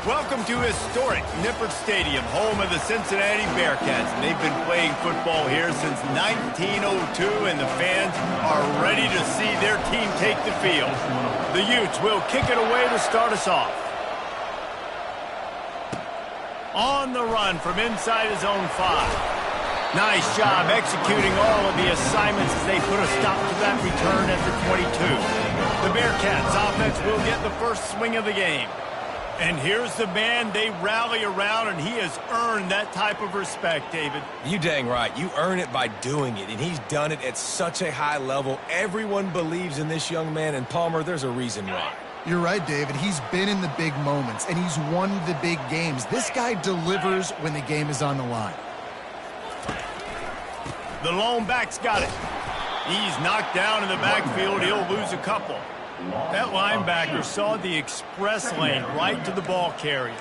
Welcome to historic Nippert Stadium, home of the Cincinnati Bearcats. And they've been playing football here since 1902, and the fans are ready to see their team take the field. The Utes will kick it away to start us off. On the run from inside his own 5. Nice job executing all of the assignments as they put a stop to that return at the 22. The Bearcats offense will get the first swing of the game. And here's the man they rally around, and he has earned that type of respect, David. You dang right. You earn it by doing it, and he's done it at such a high level. Everyone believes in this young man, and Palmer, there's a reason why. You're right, David. He's been in the big moments, and he's won the big games. This guy delivers when the game is on the line. The lone back's got it. He's knocked down in the backfield. He'll lose a couple. That linebacker saw the express lane right to the ball carrier.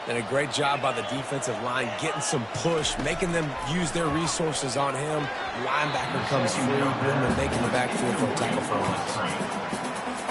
And a great job by the defensive line getting some push, making them use their resources on him. Linebacker comes free, boom, and making the backfield for a tackle for a loss.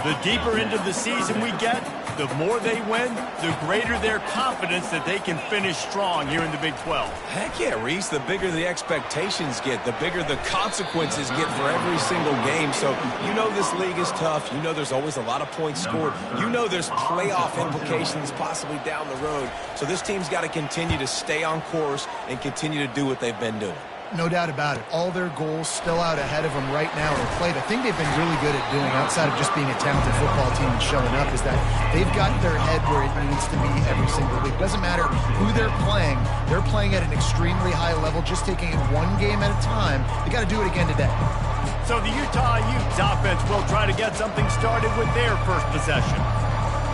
The deeper into the season we get, the more they win, the greater their confidence that they can finish strong here in the Big 12. Heck yeah, Reese. The bigger the expectations get, the bigger the consequences get for every single game. So you know this league is tough. You know there's always a lot of points scored. You know there's playoff implications possibly down the road. So this team's got to continue to stay on course and continue to do what they've been doing. No doubt about it. All their goals still out ahead of them right now in play. The thing they've been really good at doing, outside of just being a talented football team and showing up, is that they've got their head where it needs to be every single week. Doesn't matter who they're playing at an extremely high level, just taking it one game at a time. They got to do it again today. So the Utah Utes offense will try to get something started with their first possession.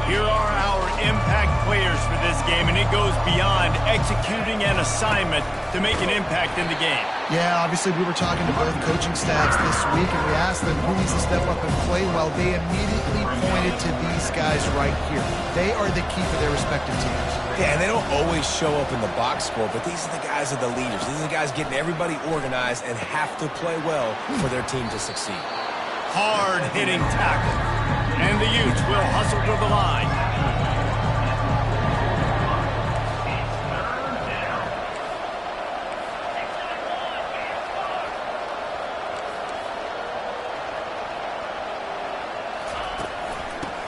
Here are our impact players for this game, and it goes beyond executing an assignment to make an impact in the game. Yeah, obviously we were talking to both coaching staffs this week, and we asked them who needs to step up and play well. They immediately pointed to these guys right here. They are the key for their respective teams. Yeah, and they don't always show up in the box score, but these are the guys that are the leaders. These are the guys getting everybody organized and have to play well for their team to succeed. Hard-hitting tackle. And the Utes will hustle to the line.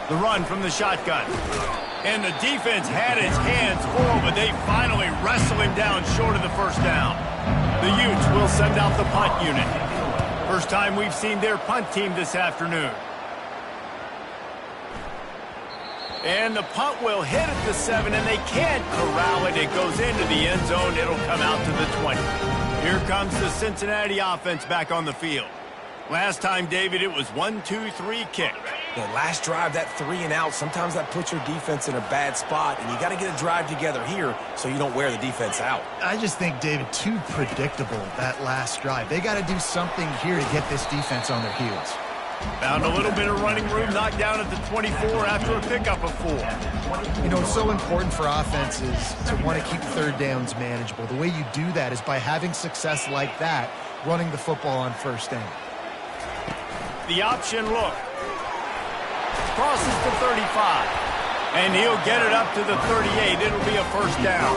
The run from the shotgun. And the defense had its hands full, but they finally wrestle him down short of the first down. The Utes will send out the punt unit. First time we've seen their punt team this afternoon. And the punt will hit at the 7, and they can't corral it. It goes into the end zone. It'll come out to the 20. Here comes the Cincinnati offense back on the field. Last time, David, it was 1-2-3 kick. The last drive, that 3 and out, sometimes that puts your defense in a bad spot, and you got to get a drive together here so you don't wear the defense out. I just think, David, too predictable, that last drive. They got to do something here to get this defense on their heels. Found a little bit of running room, knocked down at the 24 after a pickup of 4. You know, it's so important for offenses to want to keep third downs manageable. The way you do that is by having success like that, running the football on first down. The option look. Crosses to 35. And he'll get it up to the 38. It'll be a first down.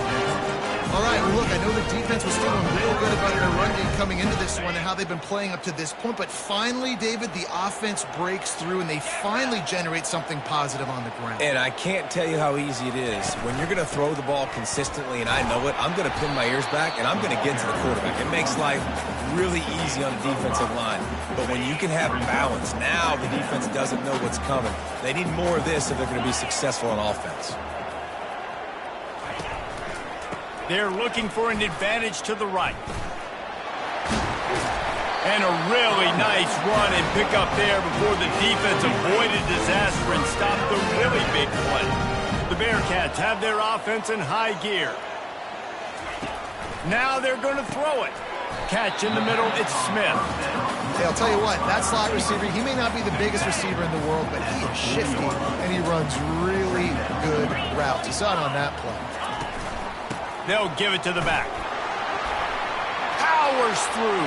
All right, well, look, I know the defense was feeling real good about their run game coming into this one and how they've been playing up to this point, but finally, David, the offense breaks through and they finally generate something positive on the ground. And I can't tell you how easy it is. When you're going to throw the ball consistently, and I know it, I'm going to pin my ears back and I'm going to get to the quarterback. It makes life really easy on the defensive line. But when you can have balance, now the defense doesn't know what's coming. They need more of this if they're going to be successful on offense. They're looking for an advantage to the right. And a really nice run and pick up there before the defense avoided disaster and stopped the really big play. The Bearcats have their offense in high gear. Now they're going to throw it. Catch in the middle, it's Smith. Hey, I'll tell you what, that slot receiver, he may not be the biggest receiver in the world, but he is shifty, and he runs really good routes. You saw it on that play. They'll give it to the back. Powers through.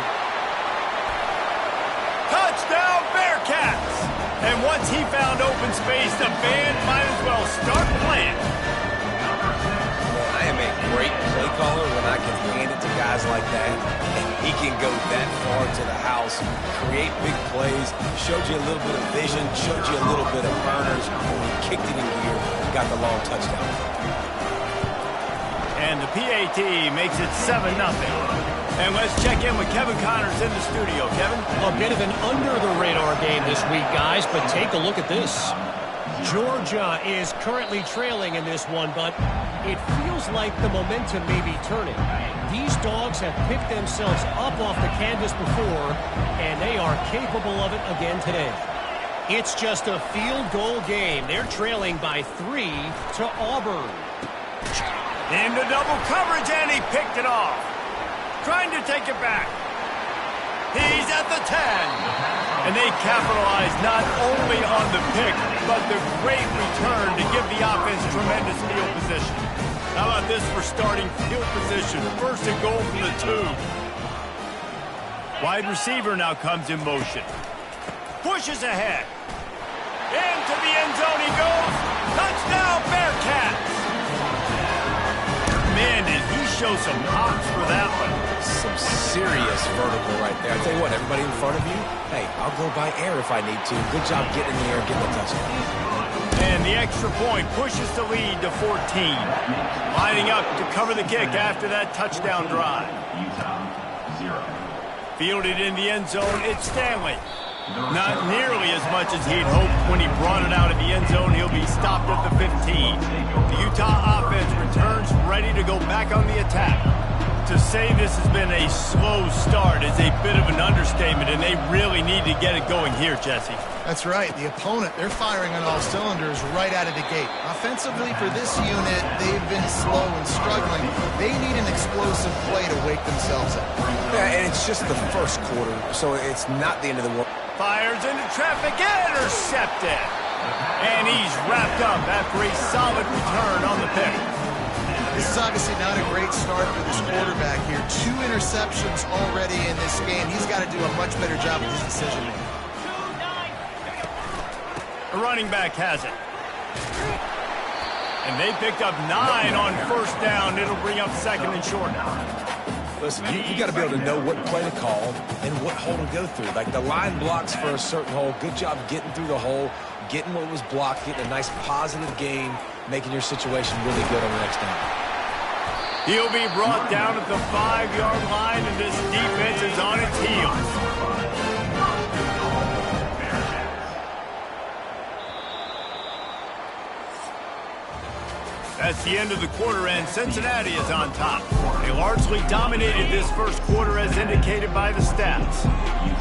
Touchdown, Bearcats! And once he found open space, the band might as well start playing. great play caller when I can hand it to guys like that. And he can go that far to the house, create big plays, showed you a little bit of vision, showed you a little bit of burners. When he kicked it in gear, got the long touchdown. And the PAT makes it 7-0. And let's check in with Kevin Connors in the studio. Kevin? A bit of an under-the-radar game this week, guys, but take a look at this. Georgia is currently trailing in this one, but it feels like the momentum may be turning. These dogs have picked themselves up off the canvas before, and they are capable of it again today. It's just a field goal game. They're trailing by 3 to Auburn. Into double coverage, and he picked it off. Trying to take it back. He's at the 10. And they capitalize not only on the pick, but the great return to give the offense tremendous field position. How about this for starting field position? First and goal from the 2. Wide receiver now comes in motion. Pushes ahead. Into the end zone he goes. Touchdown, Bearcats! Man, did he show some hops for that one. Some serious vertical right there. I tell you what, everybody in front of you, hey, I'll go by air if I need to. Good job getting in the air and getting the touchdown. And the extra point pushes the lead to 14. Lining up to cover the kick after that touchdown drive. Fielded in the end zone, it's Stanley. Not nearly as much as he'd hoped when he brought it out of the end zone. He'll be stopped at the 15. The Utah offense returns ready to go back on the attack. To say this has been a slow start is a bit of an understatement, and they really need to get it going here, Jesse. That's right. The opponent, they're firing on all cylinders right out of the gate. Offensively for this unit, they've been slow and struggling. They need an explosive play to wake themselves up. Yeah, and it's just the first quarter, so it's not the end of the world. Fires into traffic, intercepted. And he's wrapped up after a solid return on the pick. This is obviously not a great start for this quarterback here. 2 interceptions already in this game. He's got to do a much better job of his decision-making. The running back has it. And they picked up 9 on first down. It'll bring up second and short. Listen, you got to be able to know what play to call and what hole to go through. Like the line blocks for a certain hole. Good job getting through the hole, getting what was blocked, getting a nice positive gain, making your situation really good on the next down. He'll be brought down at the 5-yard line, and this defense is on its heels. That's the end of the quarter, and Cincinnati is on top. They largely dominated this first quarter as indicated by the stats.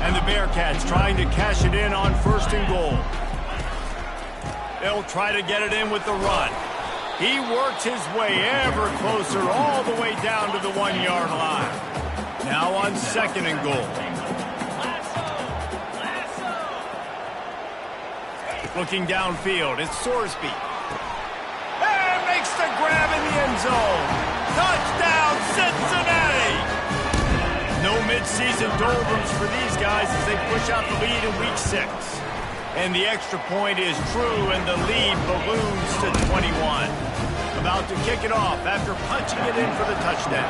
And the Bearcats trying to cash it in on first and goal. They'll try to get it in with the run. He works his way ever closer all the way down to the 1-yard line. Now on second and goal. Looking downfield, it's Sorsby. And makes the grab in the end zone. Touchdown, Cincinnati! No midseason doldrums for these guys as they push out the lead in week 6. And the extra point is true, and the lead balloons to 21. About to kick it off after punching it in for the touchdown.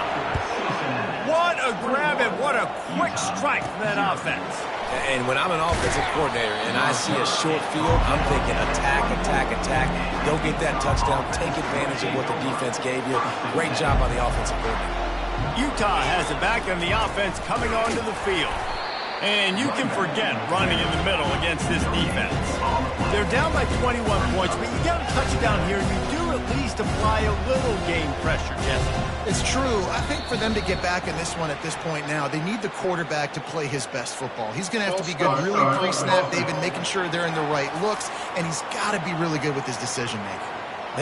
What a grab and what a quick strike from that offense. And when I'm an offensive coordinator and I see a short field, I'm thinking attack, attack, attack. Go get that touchdown. Take advantage of what the defense gave you. Great job on the offensive coordinator. Utah has it back on the offense coming onto the field. And you can forget running in the middle against this defense. They're down by 21 points, but you got a touchdown here. You do at least apply a little game pressure, Jesse. It's true. I think for them to get back in this one at this point now, they need the quarterback to play his best football. He's going to have to be good really pre-snap, David, making sure they're in the right looks, and he's got to be really good with his decision-making.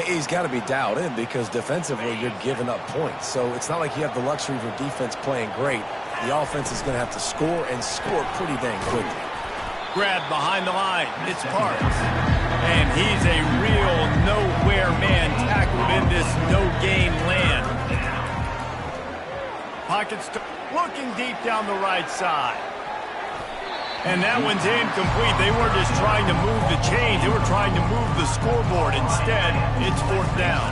He's got to be dialed in because defensively you're giving up points. So it's not like you have the luxury of your defense playing great. The offense is going to have to score and score pretty dang quickly. Grabbed behind the line. It's Parks. And he's a real nowhere man tackled in this no-gain land. Pockets looking deep down the right side. And that one's incomplete. They weren't just trying to move the chains. They were trying to move the scoreboard. Instead, it's fourth down.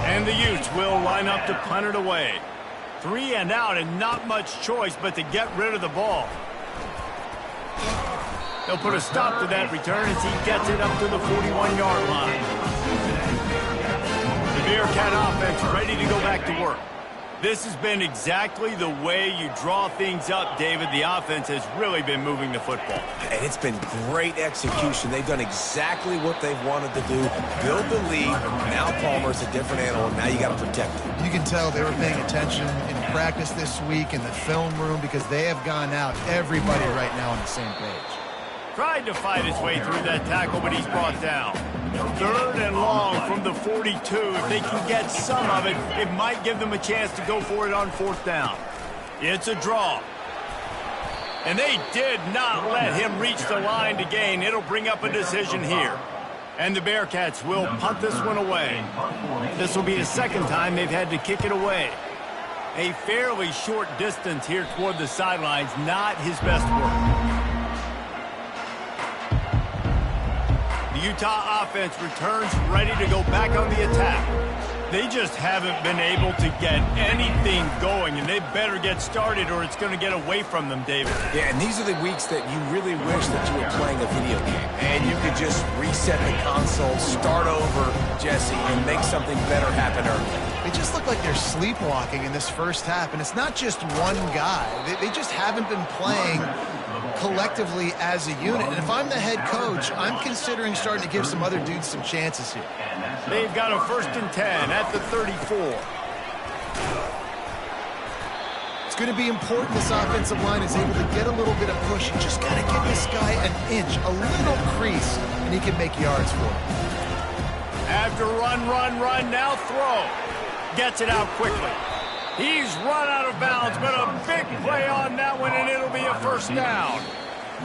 And the Utes will line up to punt it away. 3 and out, and not much choice but to get rid of the ball. They'll put a stop to that return as he gets it up to the 41-yard line. The Bearcat offense ready to go back to work. This has been exactly the way you draw things up, David. The offense has really been moving the football. And it's been great execution. They've done exactly what they've wanted to do. Build the lead. Now Palmer's a different animal. Now you got to protect him. You can tell they were paying attention in practice this week in the film room because they have gone out, everybody right now on the same page. Tried to fight his way through that tackle, but he's brought down. 3rd and long from the 42. If they can get some of it, it might give them a chance to go for it on 4th down. It's a draw. And they did not let him reach the line to gain. It'll bring up a decision here. And the Bearcats will punt this one away. This will be the second time they've had to kick it away. A fairly short distance here toward the sidelines, not his best work. Utah offense returns ready to go back on the attack. They just haven't been able to get anything going, and they better get started or it's going to get away from them, David. Yeah, and these are the weeks that you really wish that you were playing a video game, and you could just reset the console, start over, Jesse, and make something better happen early. They just look like they're sleepwalking in this first half, and it's not just one guy. They just haven't been playing collectively as a unit. And if I'm the head coach, I'm considering starting to give some other dudes some chances here. They've got a 1st and 10 at the 34. It's going to be important this offensive line is able to get a little bit of push. You just got to give this guy an inch, a little crease, and he can make yards for it. After run, now throw. Gets it out quickly. He's run out of bounds, but a big play on that one, and it'll be a 1st down.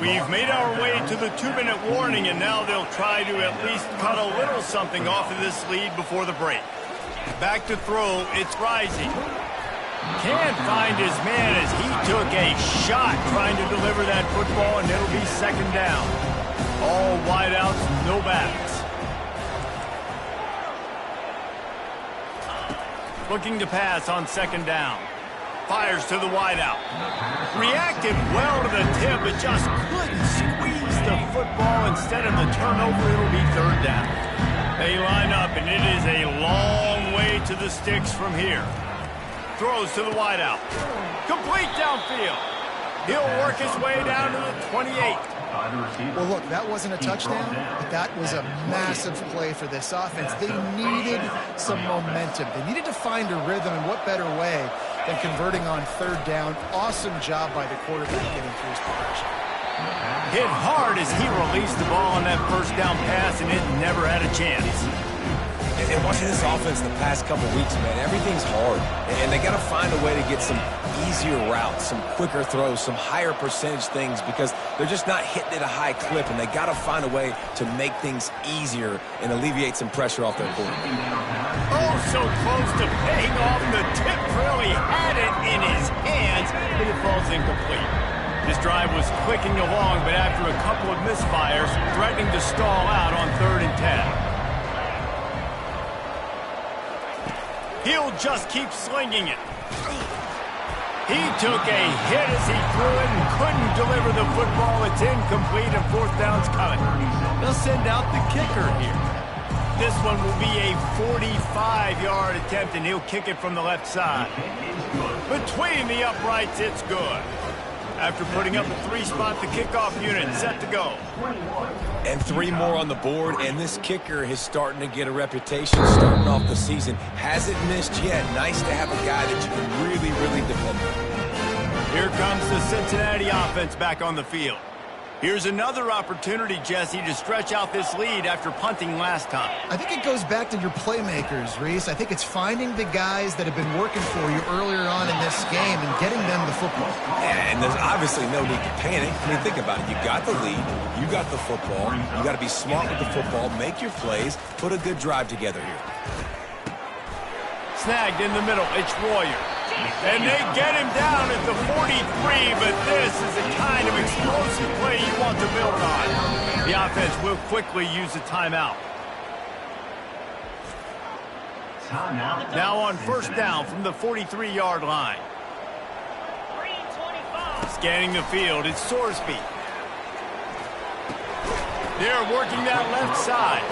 We've made our way to the 2-minute warning, and now they'll try to at least cut a little something off of this lead before the break. Back to throw, it's Rising. Can't find his man as he took a shot trying to deliver that football, and it'll be 2nd down. All wideouts, no backs. Looking to pass on 2nd down. Fires to the wideout. Reacted well to the tip, but just couldn't squeeze the football. Instead of the turnover, it'll be 3rd down. They line up, and it is a long way to the sticks from here. Throws to the wideout. Complete downfield. He'll work his way down to the 28. Well, look, that wasn't a touchdown, but that was a massive play for this offense. They needed some momentum. They needed to find a rhythm, and what better way than converting on 3rd down. Awesome job by the quarterback getting through his progression. Hit hard as he released the ball on that 1st down pass, and it never had a chance. And watching this offense the past couple weeks, man, everything's hard. And they got to find a way to get some easier routes, some quicker throws, some higher percentage things because they're just not hitting at a high clip, and they got to find a way to make things easier and alleviate some pressure off their quarterback. Oh, so close to paying off the tip. Really had it in his hands, but it falls incomplete. This drive was clicking along, but after a couple of misfires, threatening to stall out on 3rd and 10. He'll just keep slinging it. He took a hit as he threw it and couldn't deliver the football. It's incomplete, and 4th down's coming. They'll send out the kicker here. This one will be a 45-yard attempt, and he'll kick it from the left side. Between the uprights, it's good. After putting up a 3-spot, the kickoff unit set to go. And 3 more on the board, and this kicker is starting to get a reputation starting off the season. Hasn't missed yet. Nice to have a guy that you can really, really depend on. Here comes the Cincinnati offense back on the field. Here's another opportunity, Jesse, to stretch out this lead after punting last time. I think it goes back to your playmakers, Reese. I think it's finding the guys that have been working for you earlier on in this game and getting them the football. And there's obviously no need to panic. I mean, think about it. You got the lead. You got the football. You got to be smart with the football, make your plays, put a good drive together here. Snagged in the middle. It's Royer. And they get him down at the 43, but this is the kind of explosive play you want to build on. The offense will quickly use a timeout. Now on first down from the 43-yard line. Scanning the field, it's Sorsby. They're working that left side.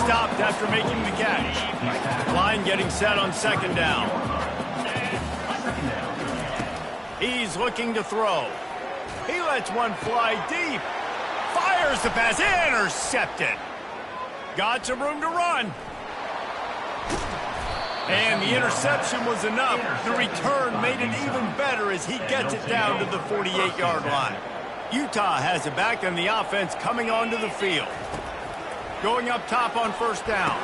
Stopped after making the catch. Line getting set on second down. He's looking to throw. He lets one fly deep. Fires the pass. Intercepted. Got some room to run. And the interception was enough. The return made it even better as he gets it down to the 48-yard line. Utah has it back, and the offense coming onto the field. Going up top on first down.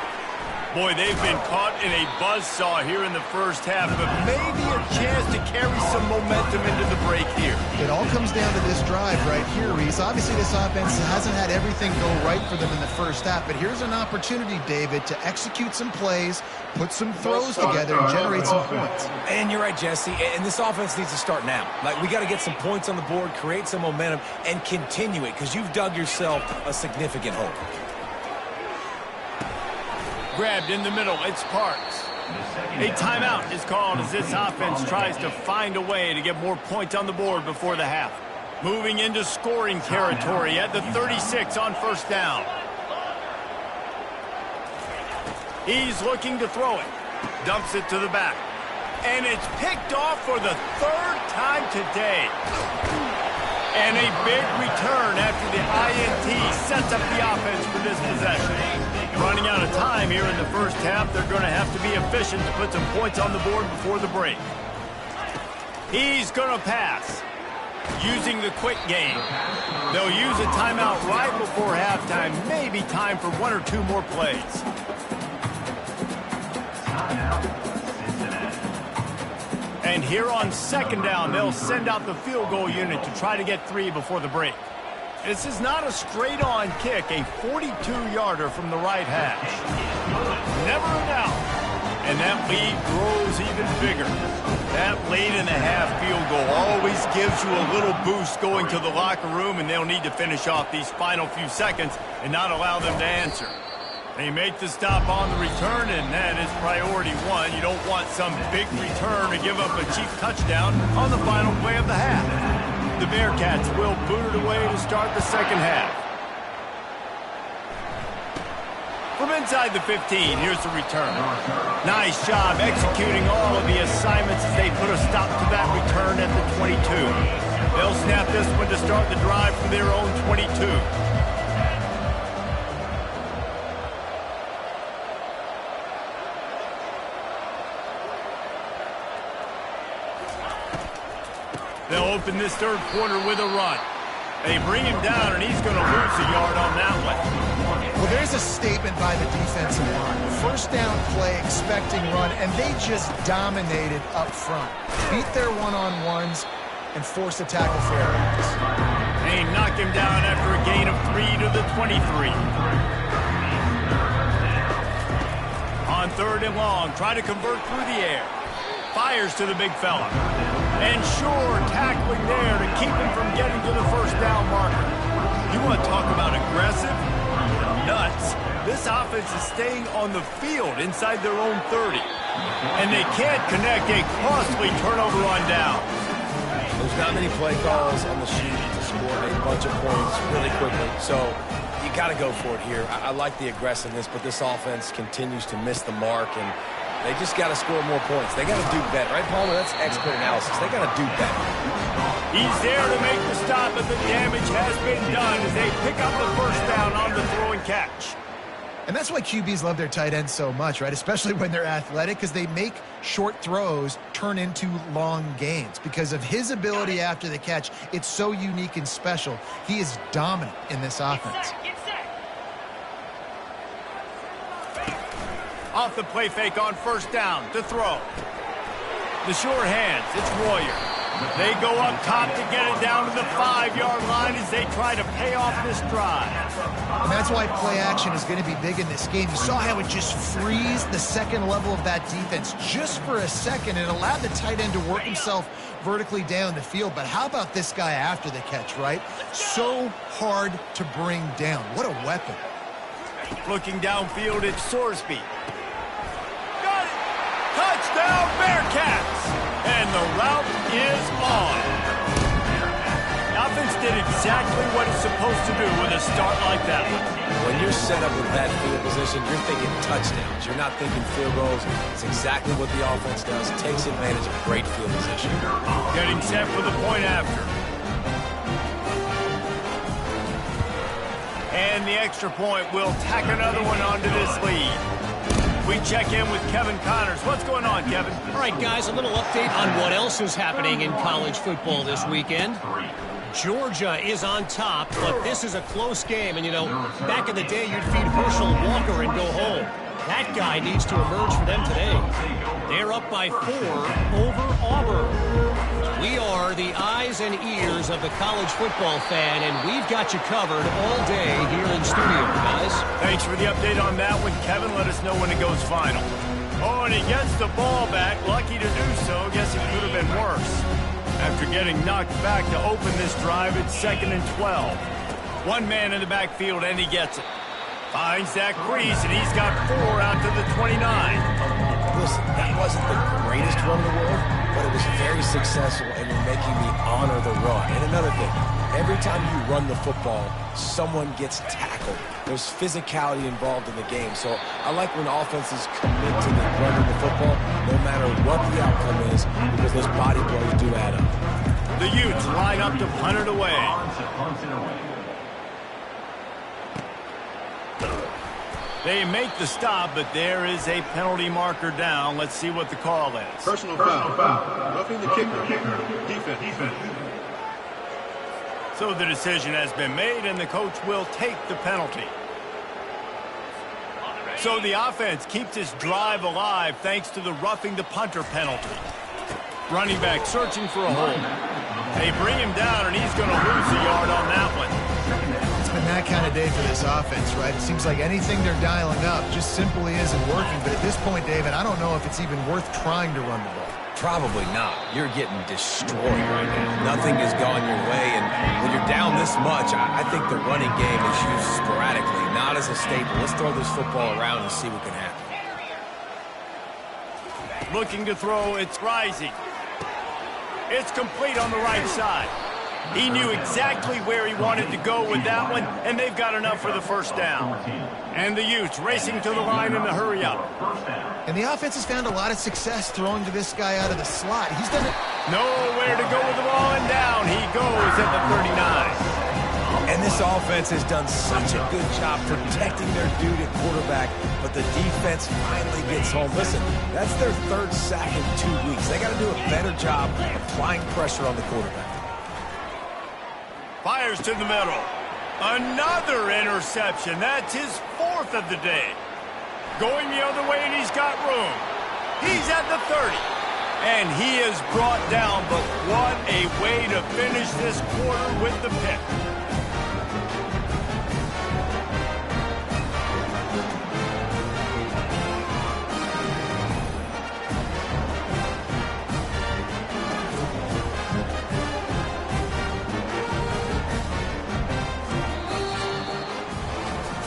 Boy, they've been caught in a buzzsaw here in the first half, but maybe a chance to carry some momentum into the break here. It all comes down to this drive right here, Reese. Obviously, this offense hasn't had everything go right for them in the first half, but here's an opportunity, David, to execute some plays, put some throws together, and generate some points. And you're right, Jesse, and this offense needs to start now. Like, we got to get some points on the board, create some momentum, and continue it, because you've dug yourself a significant hole. Grabbed in the middle, it's Parks. A timeout is called as this offense tries to find a way to get more points on the board before the half. Moving into scoring territory at the 36 on first down. He's looking to throw it. Dumps it to the back. And it's picked off for the third time today. And a big return after the INT sets up the offense for this possession. Running out of time here in the first half, they're going to have to be efficient to put some points on the board before the break. He's going to pass. Using the quick game. They'll use a timeout right before halftime. Maybe time for one or two more plays. And here on second down, they'll send out the field goal unit to try to get 3 before the break. This is not a straight-on kick, a 42-yarder from the right hash. Never a doubt. And that lead grows even bigger. That late-in-the-half field goal always gives you a little boost going to the locker room, and they'll need to finish off these final few seconds and not allow them to answer. They make the stop on the return, and that is priority one. You don't want some big return to give up a cheap touchdown on the final play of the half. The Bearcats will boot it away to start the second half. From inside the 15, here's the return. Nice job executing all of the assignments as they put a stop to that return at the 22. They'll snap this one to start the drive from their own 22. They'll open this third quarter with a run. They bring him down, and he's going to lose a yard on that one. Well, there's a statement by the defensive line. First down play, expecting run, and they just dominated up front. Beat their one-on-ones and forced a tackle for errors. They knock him down after a gain of 3 to the 23. On third and long, try to convert through the air. Fires to the big fella. And sure, tackling there to keep him from getting to the first down marker. You want to talk about aggressive? Nuts. This offense is staying on the field inside their own 30. And they can't connect a costly turnover on down. There's not many play calls on the sheet to score a bunch of points really quickly. So you got to go for it here. I like the aggressiveness, but this offense continues to miss the mark, and they just got to score more points. They got to do better. Right, Palmer? That's expert analysis. They got to do better. He's there to make the stop, but the damage has been done as they pick up the first down on the throw and catch. And that's why QBs love their tight ends so much, right? Especially when they're athletic, because they make short throws turn into long gains. Because of his ability after the catch, it's so unique and special. He is dominant in this offense. Off the play fake on first down to throw. The sure hands, it's Royer. They go up top to get it down to the 5-yard line as they try to pay off this drive. And that's why play action is going to be big in this game. You saw how it just frees the second level of that defense just for a second. It allowed the tight end to work himself vertically down the field. But how about this guy after the catch, right? So hard to bring down. What a weapon. Looking downfield, it's Sorsby. Got it! Touchdown, Bearcats! And the route is on. The offense did exactly what it's supposed to do with a start like that one. When you're set up with that field position, you're thinking touchdowns. You're not thinking field goals. It's exactly what the offense does. Takes advantage of great field position. Getting set for the point after. And the extra point will tack another one onto this lead. We check in with Kevin Connors. What's going on, Kevin? All right, guys, a little update on what else is happening in college football this weekend. Georgia is on top, but this is a close game. And, you know, back in the day, you'd feed Herschel Walker and go home. That guy needs to emerge for them today. They're up by 4 over Auburn. We are the eyes and ears of the college football fan, and we've got you covered all day here in studio, guys. Thanks for the update on that one, Kevin. Let us know when it goes final. Oh, and he gets the ball back. Lucky to do so. Guess it could have been worse. After getting knocked back to open this drive, it's 2nd and 12. One man in the backfield, and he gets it. Finds that crease, and he's got 4 out to the 29. Listen, that wasn't the greatest run in the world, but it was very successful, and you're making me honor the run. And another thing, every time you run the football, someone gets tackled. There's physicality involved in the game. So I like when offenses commit to running the football, no matter what the outcome is, because those body blows do add up. The Utes line up to punt it away. They make the stop, but there is a penalty marker down. Let's see what the call is. Personal foul. Roughing the kicker. Defense. So the decision has been made, and the coach will take the penalty. So the offense keeps its drive alive thanks to the roughing the punter penalty. Running back searching for a hole. They bring him down, and he's going to lose a yard on that one. It's been that kind of day for this offense, right? It seems like anything they're dialing up just simply isn't working. But at this point, David, I don't know if it's even worth trying to run the ball. Probably not. You're getting destroyed right now. Nothing is going your way, and when you're down this much, I think the running game is used sporadically, not as a staple. Let's throw this football around and see what can happen. Looking to throw, it's rising. It's complete on the right side. He knew exactly where he wanted to go with that one, and they've got enough for the first down. And the Utes racing to the line in the hurry-up. And the offense has found a lot of success throwing to this guy out of the slot. He's done it. Nowhere to go with the ball, and down he goes at the 39. And this offense has done such a good job protecting their dude at quarterback, but the defense finally gets home. Listen, that's their 3rd sack in 2 weeks. They got to do a better job applying pressure on the quarterback. Fires to the middle. Another interception. That's his 4th of the day. Going the other way, and he's got room. He's at the 30. And he is brought down, but what a way to finish this quarter with the pick.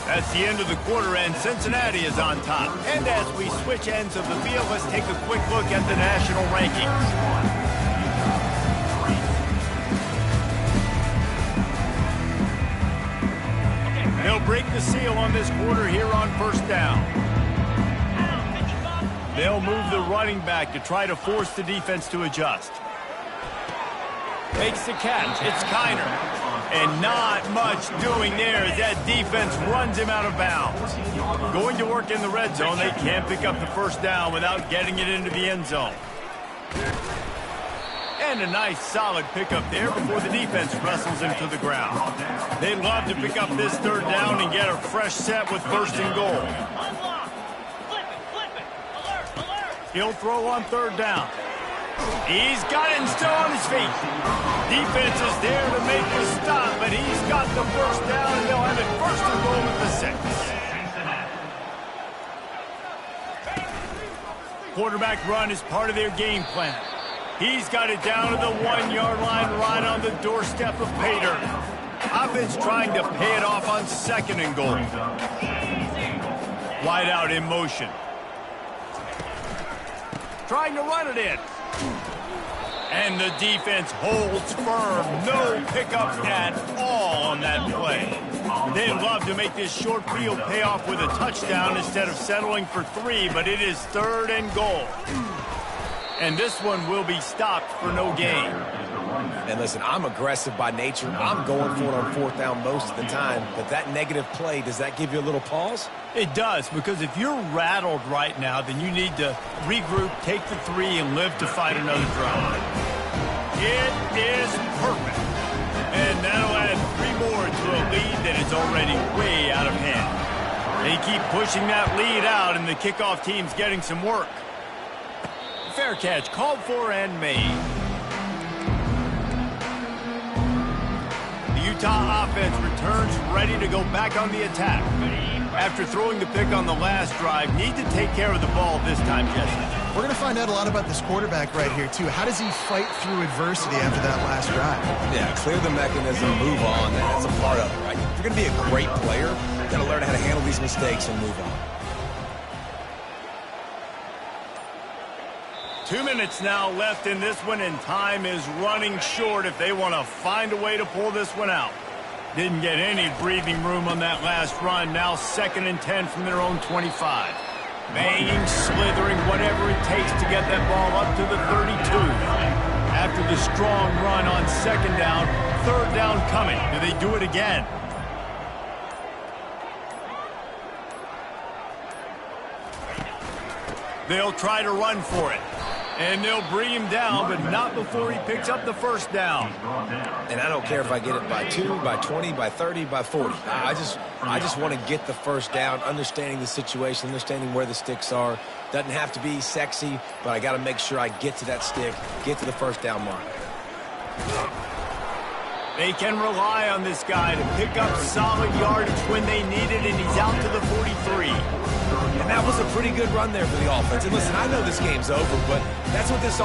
That's the end of the quarter, and Cincinnati is on top. And as we switch ends of the field, let's take a quick look at the national rankings. They'll break the seal on this quarter here on first down. They'll move the running back to try to force the defense to adjust. Makes the catch. It's Kiner. And not much doing there as that defense runs him out of bounds. Going to work in the red zone. They can't pick up the first down without getting it into the end zone. And a nice solid pickup there before the defense wrestles him to the ground. They'd love to pick up this 3rd down and get a fresh set with 1st and goal. He'll throw on 3rd down. He's got it and still on his feet. Defense is there to make the stop, but he's got the first down, and they'll have it first and goal with the 6. Quarterback run is part of their game plan. He's got it down to the 1-yard line right on the doorstep of pay dirt. Offense trying to pay it off on 2nd and goal. Wide out in motion. Trying to run it in. And the defense holds firm. No pickups at all on that play. They'd love to make this short field pay off with a touchdown instead of settling for 3, but it is 3rd and goal. And this one will be stopped for no gain. And listen, I'm aggressive by nature. I'm going for it on 4th down most of the time. But that negative play, does that give you a little pause? It does, because if you're rattled right now, then you need to regroup, take the 3, and live to fight another drive. It is perfect. And that'll add 3 more to a lead that is already way out of hand. They keep pushing that lead out, and the kickoff team's getting some work. Fair catch, called for and made. The Utah offense returns ready to go back on the attack. After throwing the pick on the last drive, need to take care of the ball this time, Jesse. We're going to find out a lot about this quarterback right here, too. How does he fight through adversity after that last drive? Yeah, clear the mechanism, move on. That's a part of it, right? If you're going to be a great player, you've got to learn how to handle these mistakes and move on. 2 minutes now left in this one, and time is running short if they want to find a way to pull this one out. Didn't get any breathing room on that last run. Now 2nd and 10 from their own 25. Banging, slithering, whatever it takes to get that ball up to the 32. After the strong run on 2nd down, 3rd down coming. Do they do it again? They'll try to run for it. And they'll bring him down, but not before he picks up the 1st down. And I don't care if I get it by 2, by 20, by 30, by 40. I just want to get the 1st down, understanding the situation, understanding where the sticks are. Doesn't have to be sexy, but I got to make sure I get to that stick, get to the 1st down mark. They can rely on this guy to pick up solid yardage when they need it, and he's out to the 43. And that was a pretty good run there for the offense. And listen, I know this game's over, but that's what this